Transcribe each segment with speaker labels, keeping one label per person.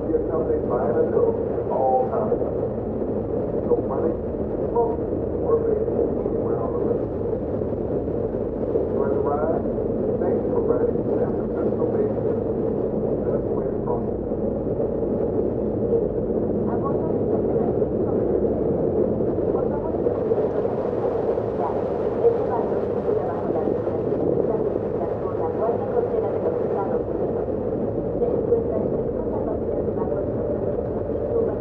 Speaker 1: Here comes a fine adult, all time. No money, smoking, or bathing anywhere on the list. Enjoy the ride? Thanks for riding San Francisco Bay Bridge. Best way to cross it.
Speaker 2: A bordo del Francisco Bay. Por favor, retire los asientos de seguridad. Este barco circula bajo las reglas estrictas por la Guardia Costera de los Estados Unidos. Se encuentra en plena capacidad de bajo estacionamiento y suba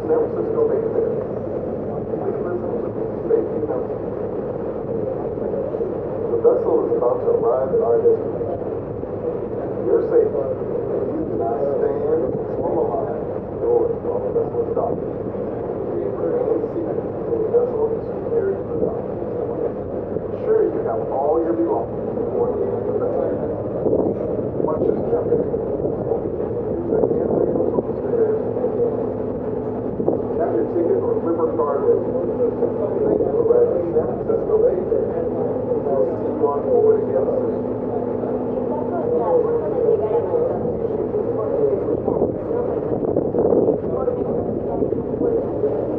Speaker 1: San Francisco Bay Fair. Please listen to the safety announcement. The vessel is about to arrive at our destination. Your safety. Please do not stand or swim alive indoors while the vessel is docked. Remain seated until the vessel is prepared for dock. Ensure you have all your belongings before leaving the vessel. Watch your step. Use the hand rails on the stairs. Have your ticket or Flipper card ready. Thank you for riding San Francisco Bay Fair. We'll see you on board again soon.
Speaker 2: El barco está a punto de llegar a nuestro destino. Por seguridad, no permanezcan. Por seguridad, las puertas